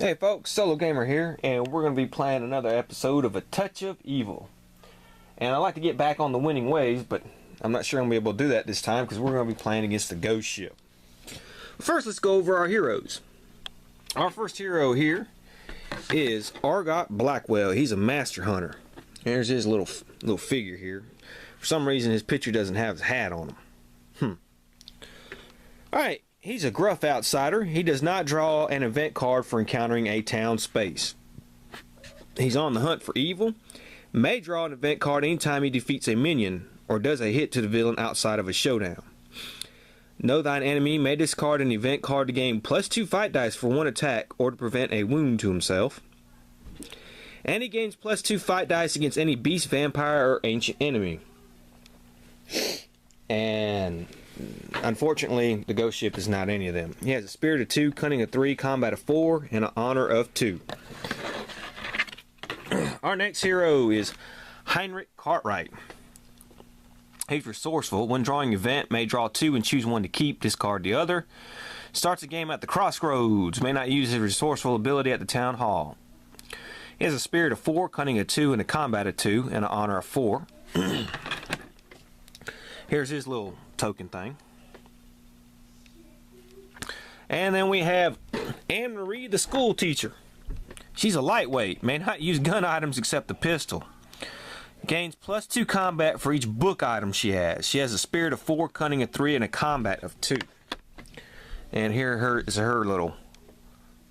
Hey folks, SoloGamer here, and we're going to be playing another episode of A Touch of Evil. And I like to get back on the winning ways, but I'm not sure I'm going to be able to do that this time because we're going to be playing against the ghost ship. First, let's go over our heroes. Our first hero here is Argot Blackwell. He's a master hunter. There's his little figure here. For some reason, his picture doesn't have his hat on him. Alright. He's a gruff outsider. He does not draw an event card for encountering a town space. He's on the hunt for evil. May draw an event card anytime he defeats a minion or does a hit to the villain outside of a showdown. Know thine enemy may discard an event card to gain +2 fight dice for one attack or to prevent a wound to himself. And he gains +2 fight dice against any beast, vampire, or ancient enemy. And unfortunately, the ghost ship is not any of them. He has a spirit of 2, cunning of 3, combat of 4, and an honor of 2. Our next hero is Heinrich Cartwright. He's resourceful. When drawing event, may draw 2 and choose one to keep, discard the other. Starts the game at the crossroads. May not use his resourceful ability at the town hall. He has a spirit of 4, cunning of 2, and a combat of 2, and an honor of 4. Here's his little token thing. And then we have Anne Marie, the school teacher. She's a lightweight, may not use gun items except the pistol. Gains +2 combat for each book item she has. She has a spirit of 4, cunning of 3, and a combat of 2. And here is her little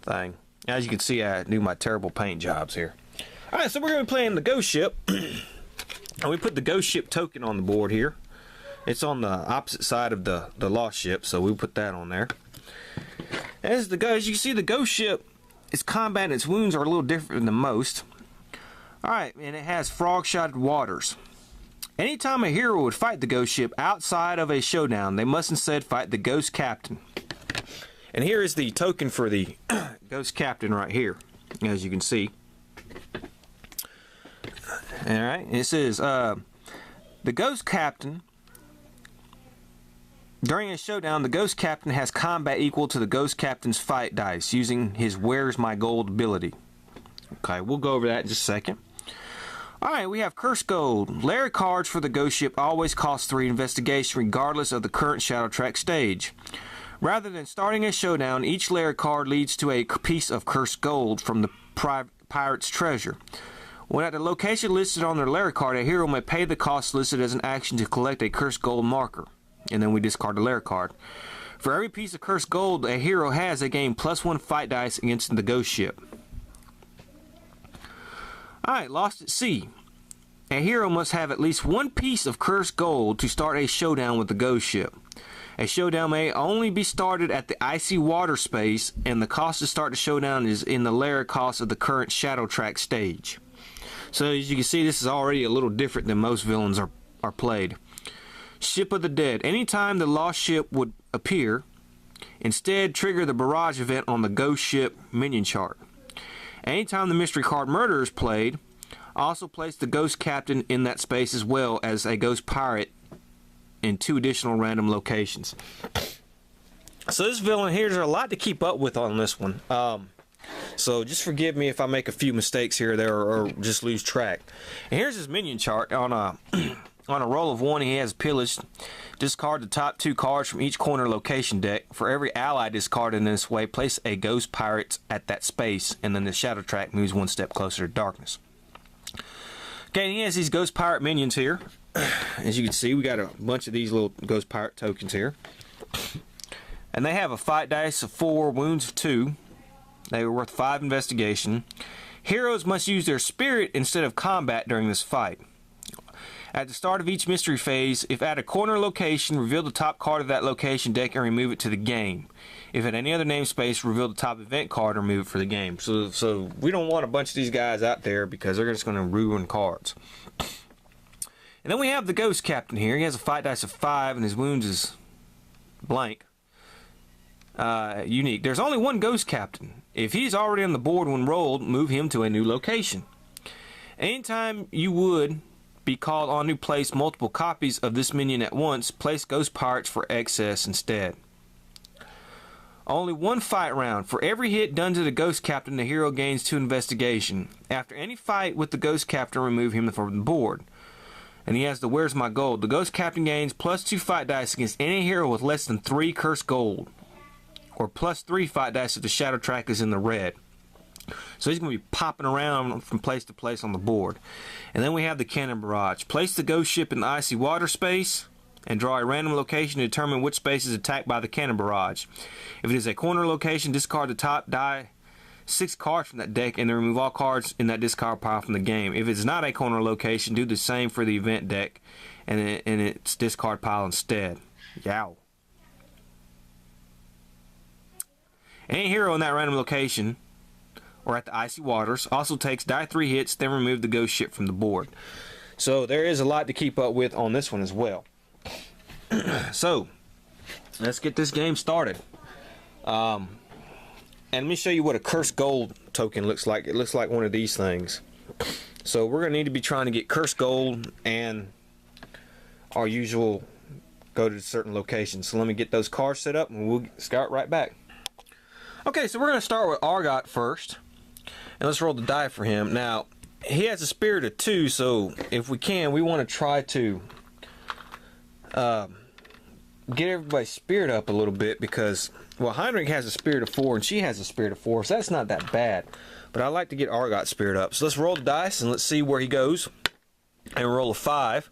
thing. As you can see, I do my terrible paint jobs here. Alright, so we're going to be playing the ghost ship. And we put the ghost ship token on the board here. It's on the opposite side of the lost ship, so we'll put that on there. As you can see, the ghost ship, its combat and its wounds are a little different than most. Alright, and it has frog-shotted waters. Anytime a hero would fight the ghost ship outside of a showdown, they must instead fight the ghost captain. And here is the token for the ghost captain right here, as you can see. Alright, it says, the ghost captain. During a showdown, the ghost captain has combat equal to the ghost captain's fight dice using his Where's My Gold ability. Okay, we'll go over that in just a second. Alright, we have Cursed Gold. Lair cards for the ghost ship always cost 3 investigation regardless of the current Shadow Track stage. Rather than starting a showdown, each lair card leads to a piece of Cursed Gold from the pirate's treasure. When at the location listed on their lair card, a hero may pay the cost listed as an action to collect a Cursed Gold marker. And then we discard the lair card. For every piece of Cursed Gold a hero has, they gain +1 fight dice against the ghost ship. Alright, Lost at Sea. A hero must have at least 1 piece of Cursed Gold to start a showdown with the ghost ship. A showdown may only be started at the icy water space, and the cost to start the showdown is in the lair cost of the current Shadow Track stage. So as you can see, this is already a little different than most villains are played. Ship of the Dead. Anytime the lost ship would appear, instead trigger the barrage event on the ghost ship minion chart. Anytime the mystery card Murder is played, also place the ghost captain in that space as well as a ghost pirate in 2 additional random locations. So this villain here, there's a lot to keep up with on this one. So just forgive me if I make a few mistakes here or there or just lose track. And here's his minion chart. On a roll of 1, he has pillaged. Discard the top 2 cards from each corner location deck. For every ally discarded in this way, place a ghost pirate at that space, and then the Shadow Track moves 1 step closer to darkness. Okay, and he has these ghost pirate minions here. As you can see, we got a bunch of these little ghost pirate tokens here. And they have a fight dice of 4, wounds of 2. They were worth 5 investigation. Heroes must use their spirit instead of combat during this fight. At the start of each mystery phase, if at a corner location, reveal the top card of that location deck and remove it to the game. If at any other namespace, reveal the top event card and remove it for the game. So we don't want a bunch of these guys out there because they're just going to ruin cards. And then we have the Ghost Captain here. He has a fight dice of 5 and his wounds is blank. Unique. There's only 1 Ghost Captain. If he's already on the board when rolled, move him to a new location. Anytime you would be called on to place multiple copies of this minion at once, place Ghost Pirates for excess instead. Only one fight round. For every hit done to the Ghost Captain, the hero gains 2 investigation. After any fight with the Ghost Captain, remove him from the board. And he has the Where's My Gold. The Ghost Captain gains +2 fight dice against any hero with less than 3 cursed gold. Or +3 fight dice if the shadow track is in the red. So he's going to be popping around from place to place on the board. And then we have the Cannon Barrage. Place the Ghost Ship in the icy water space and draw a random location to determine which space is attacked by the Cannon Barrage. If it is a corner location, discard the top 6 cards from that deck and then remove all cards in that discard pile from the game. If it's not a corner location, do the same for the event deck and its discard pile instead. Yow. Any hero in that random location or at the icy waters also takes die 3 hits, then remove the Ghost Ship from the board. So there is a lot to keep up with on this one as well. So let's get this game started. And let me show you what a cursed gold token looks like. It looks like one of these things. So we're going to need to be trying to get cursed gold and our usual go to certain locations. So let me get those cards set up and we'll start right back. Okay, so we're going to start with Argot first. And let's roll the die for him. Now, he has a spirit of 2, so if we can, we want to try to get everybody's spirit up a little bit because, well, Heinrich has a spirit of 4 and she has a spirit of 4, so that's not that bad. But I like to get Argot's spirit up. So let's roll the dice and let's see where he goes. And roll a 5.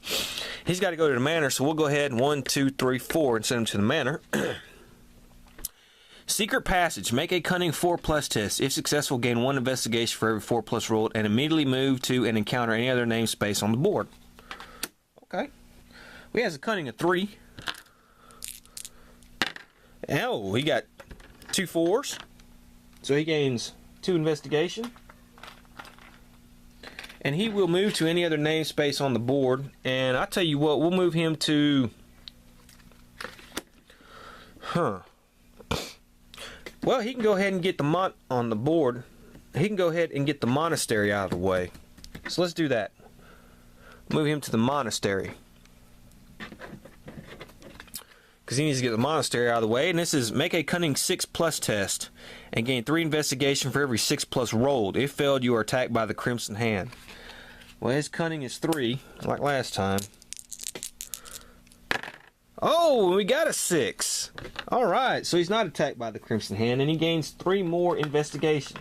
He's got to go to the manor, so we'll go ahead and 1, 2, 3, 4 and send him to the manor. Secret Passage. Make a Cunning 4+ test. If successful, gain 1 investigation for every 4+ rolled and immediately move to and encounter any other namespace on the board. Okay. He has a Cunning of 3. Oh, he got 2 4s. So he gains 2 investigation. And he will move to any other namespace on the board. And I tell you what, we'll move him to... Well, he can go ahead and get the on the board. He can go ahead and get the monastery out of the way. So let's do that. Move him to the monastery. Because he needs to get the monastery out of the way. And this is make a Cunning 6+ test. And gain 3 investigation for every 6+ rolled. If failed, you are attacked by the Crimson Hand. Well, his Cunning is 3, like last time. Oh, we got a 6. Alright, so he's not attacked by the Crimson Hand, and he gains 3 more investigation.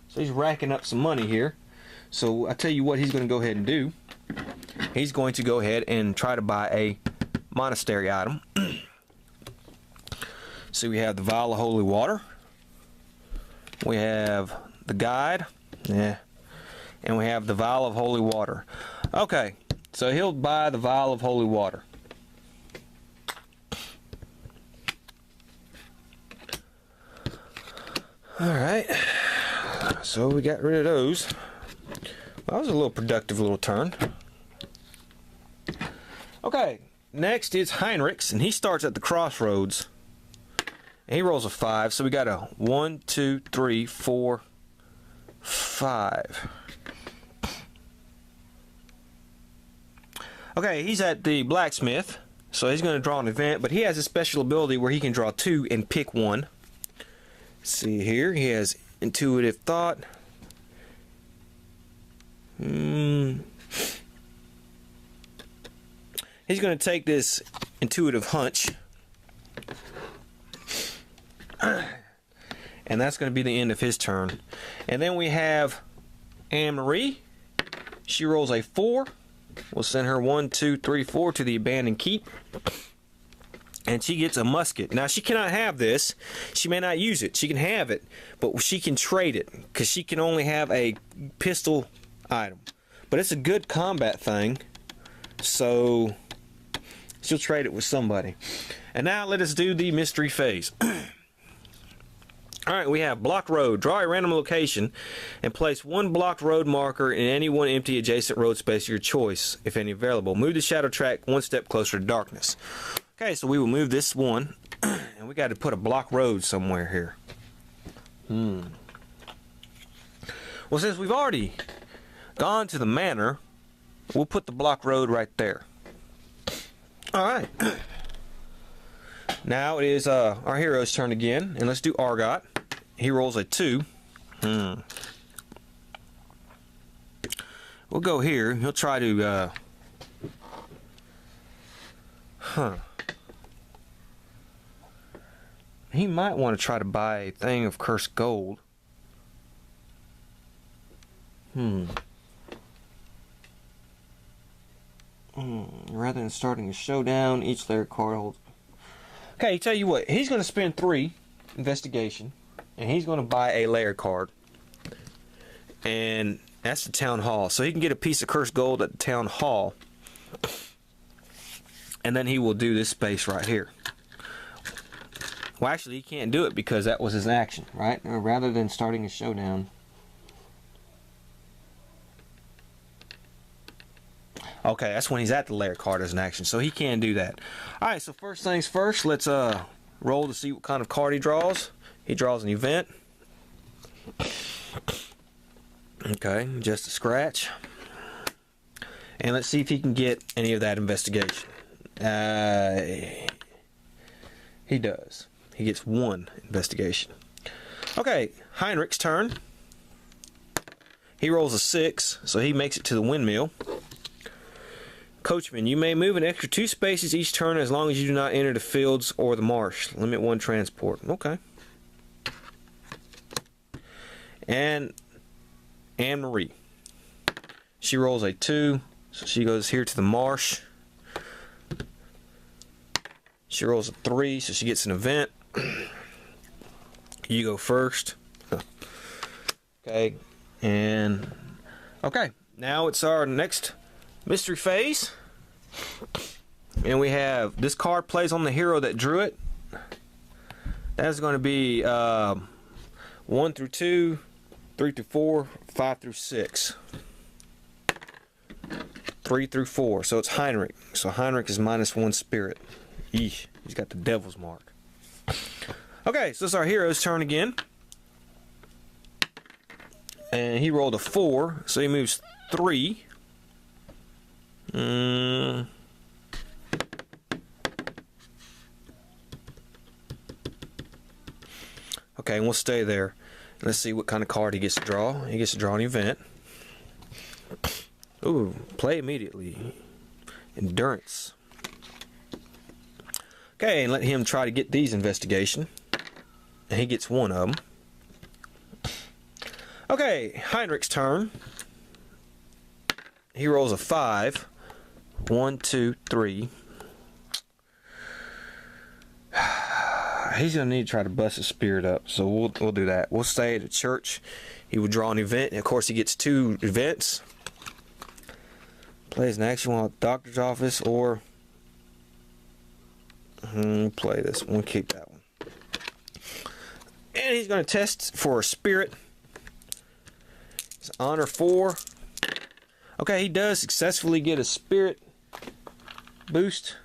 So he's racking up some money here. So I tell you what he's going to go ahead and do. He's going to go ahead and try to buy a monastery item. So we have the Vial of Holy Water. We have the Guide. Yeah. And we have the Vial of Holy Water. Okay, so he'll buy the Vial of Holy Water. Alright, so we got rid of those. Well, that was a little productive little turn. Okay, next is Heinrich's, and he starts at the crossroads. And he rolls a 5, so we got a 1, 2, 3, 4, 5. Okay, he's at the blacksmith, so he's going to draw an event, but he has a special ability where he can draw 2 and pick 1. See here, he has intuitive thought. He's going to take this intuitive hunch, and that's going to be the end of his turn. And then we have Anne-Marie. She rolls a 4. We'll send her 1, 2, 3, 4 to the abandoned keep. And she gets a musket. Now, she cannot have this. She may not use it. She can have it, but she can trade it because she can only have a pistol item. But it's a good combat thing, so she'll trade it with somebody. And now let us do the mystery phase. Alright, we have blocked road. Draw a random location and place 1 blocked road marker in any 1 empty adjacent road space of your choice, if any available. Move the shadow track 1 step closer to darkness. Okay, so we will move this one, and we got to put a block road somewhere here. Well, since we've already gone to the manor, we'll put the block road right there. Alright. Now it is our hero's turn again, and let's do Argot. He rolls a 2. We'll go here. He'll try to he might want to try to buy a thing of cursed gold. Rather than starting a showdown, each layer card holds. Okay, tell you what, he's going to spend 3 investigation, and he's going to buy a layer card, and that's the town hall. So he can get a piece of cursed gold at the town hall, and then he will do this space right here. Well, actually, he can't do it because that was his action, right? Rather than starting a showdown. Okay, that's when he's at the layer card as an action, so he can do that. Alright, so first things first, let's roll to see what kind of card he draws. He draws an event. Okay, just a scratch. And let's see if he can get any of that investigation. He does. He gets 1 investigation. Okay, Heinrich's turn. He rolls a 6, so he makes it to the windmill. Coachman, you may move an extra 2 spaces each turn as long as you do not enter the fields or the marsh. Limit 1 transport. Okay. And Anne-Marie. She rolls a 2, so she goes here to the marsh. She rolls a 3, so she gets an event. You go first. Okay. And okay, now it's our next mystery phase, and we have this card plays on the hero that drew it. That's going to be 1 through 2, 3 through 4, 5 through 6, 3 through 4. So it's Heinrich. So Heinrich is -1 spirit. Eesh, he's got the devil's mark. Okay, so it's our hero's turn again, and he rolled a 4, so he moves 3. Okay, and we'll stay there. Let's see what kind of card he gets to draw. He gets to draw an event. Ooh, play immediately. Endurance. Okay, and let him try to get these investigation. And he gets 1 of them. Okay, Heinrich's turn. He rolls a 5. 1, 2, 3. He's gonna need to try to bust his spirit up, so we'll do that. We'll stay at the church. He would draw an event, and of course he gets 2 events. Plays an action while at the doctor's office, or play this one. Keep that one. And he's gonna test for a spirit. It's honor 4. Okay, he does successfully get a spirit boost.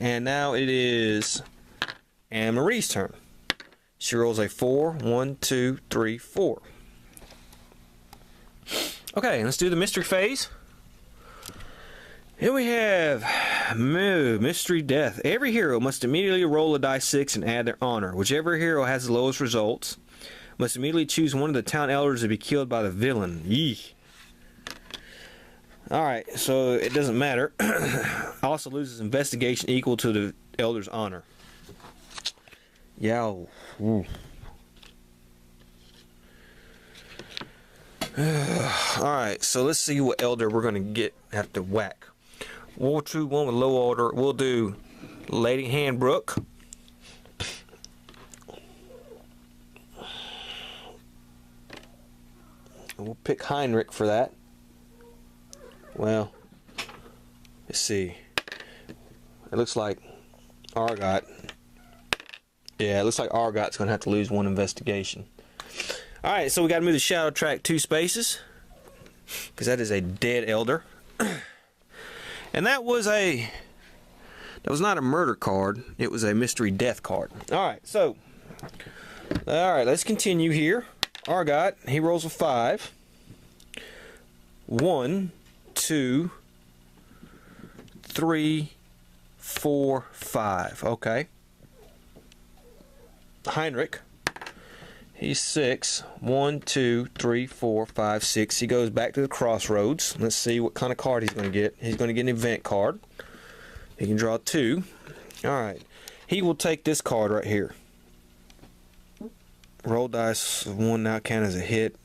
And now it is Anne-Marie's turn. She rolls a 4. 1, 2, 3, 4. Okay, let's do the mystery phase. Here we have mystery death. Every hero must immediately roll a die 6 and add their honor. Whichever hero has the lowest results must immediately choose one of the town elders to be killed by the villain. Yee. Alright, so it doesn't matter. Also loses investigation equal to the elder's honor. Yeah. Alright, so let's see what elder we're going to have to whack. We'll choose one with low order. We'll do Lady Handbrook. We'll pick Heinrich for that. Well, let's see. It looks like Argot. Yeah, it looks like Argot's going to have to lose 1 investigation. Alright, so we got to move the shadow track 2 spaces, because that is a dead elder. And that was not a murder card. It was a mystery death card. Alright, so. Alright, let's continue here. Argot, he rolls a 5. 1, 2, 3, 4, 5. Okay. Heinrich. He's 6. 1, 2, 3, 4, 5, 6. He goes back to the crossroads. Let's see what kind of card he's going to get. He's going to get an event card. He can draw 2. Alright. He will take this card right here. Roll dice 1 now count as a hit.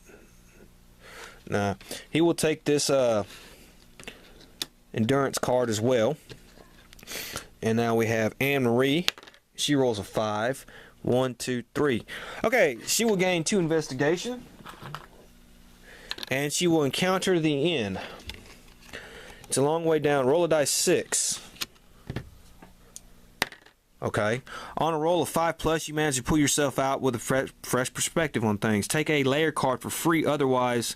Nah. He will take this endurance card as well. And now we have Anne Marie. She rolls a 5. 1, 2, 3. Okay, she will gain 2 investigation. And she will encounter the end. It's a long way down. Roll a dice 6. Okay. On a roll of 5+, you manage to pull yourself out with a fresh perspective on things. Take a layer card for free, otherwise.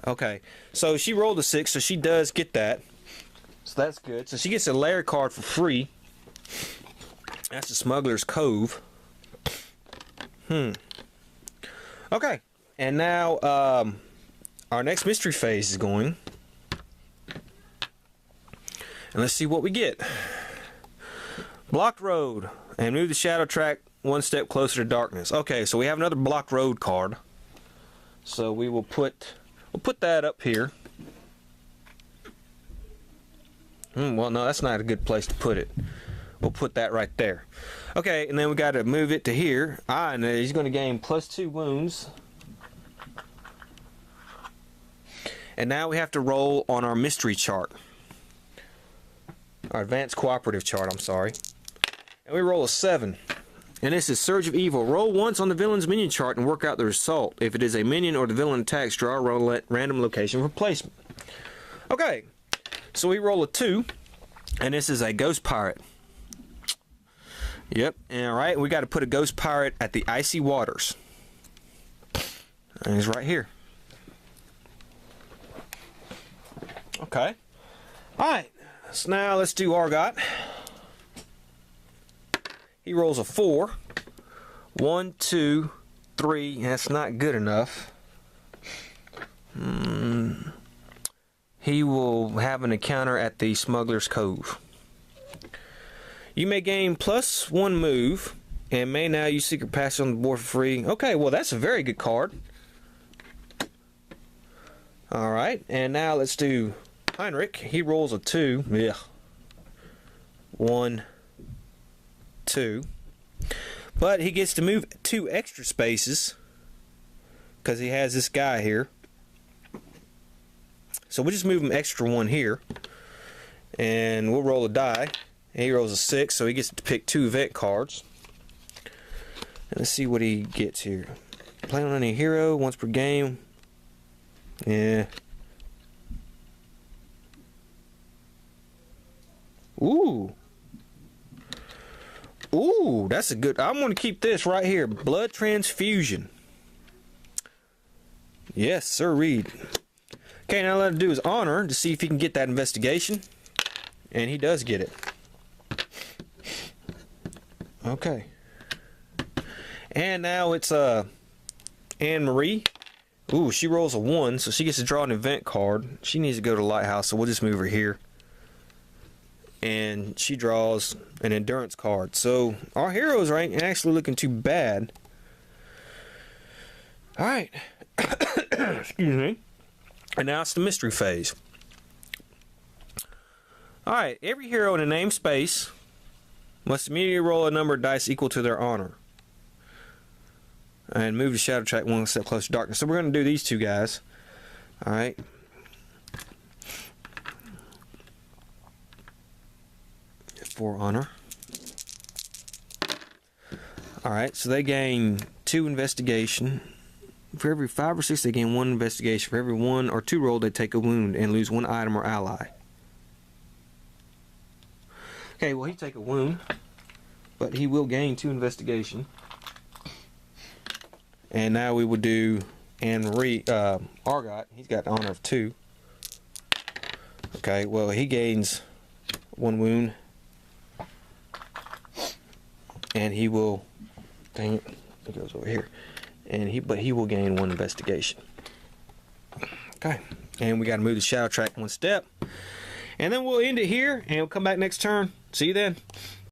Okay. So she rolled a 6, so she does get that. So that's good. So she gets a layer card for free. That's the Smuggler's Cove. Okay, and now our next mystery phase is going, and let's see what we get. Blocked road, and move the shadow track 1 step closer to darkness. Okay, so we have another blocked road card, so we'll put that up here. Well, no, that's not a good place to put it. We'll put that right there. Okay, and then we got to move it to here. And he's going to gain +2 wounds. And now we have to roll on our mystery chart. Our advanced cooperative chart, I'm sorry. And we roll a 7. And this is Surge of Evil. Roll once on the villain's minion chart and work out the result. If it is a minion or the villain attacks, draw a roll at random location for placement. Okay, so we roll a 2. And this is a Ghost Pirate. Yep, alright, we got to put a Ghost Pirate at the icy waters. And he's right here. Okay. Alright, so now let's do Argot. He rolls a 4. 1, 2, 3. That's not good enough. He will have an encounter at the Smuggler's Cove. You may gain +1 move, and may now use secret passage on the board for free. Okay, well that's a very good card. Alright, and now let's do Heinrich. He rolls a 2. Yeah. 1, 2. But he gets to move 2 extra spaces, because he has this guy here. So we'll just move him extra 1 here. And we'll roll a die. He rolls a 6, so he gets to pick 2 event cards. And let's see what he gets here. Play on any hero once per game. Yeah. Ooh. Ooh, that's a good. I'm going to keep this right here. Blood transfusion. Yes, sir, Reed. Okay, now let him do his honor to see if he can get that investigation. And he does get it. Okay. And now it's Anne Marie. Ooh, she rolls a 1, so she gets to draw an event card. She needs to go to Lighthouse, so we'll just move her here. And she draws an endurance card. So our heroes ain't actually looking too bad. Alright. Excuse me. And now it's the mystery phase. Alright, every hero in a named space must immediately roll a number of dice equal to their honor. And move the shadow track 1 step closer to darkness. So we're going to do these 2 guys. Alright. For honor. Alright, so they gain 2 investigation. For every 5 or 6 they gain 1 investigation. For every 1 or 2 roll they take a wound and lose 1 item or ally. Okay, well, he take a wound, but he will gain 2 investigation. And now we will do Anne Marie, Argot. He's got an honor of 2. Okay, well, he gains 1 wound, and he will. Dang it, it goes over here, and he will gain 1 investigation. Okay, and we got to move the shadow track 1 step, and then we'll end it here, and we'll come back next turn. See you then.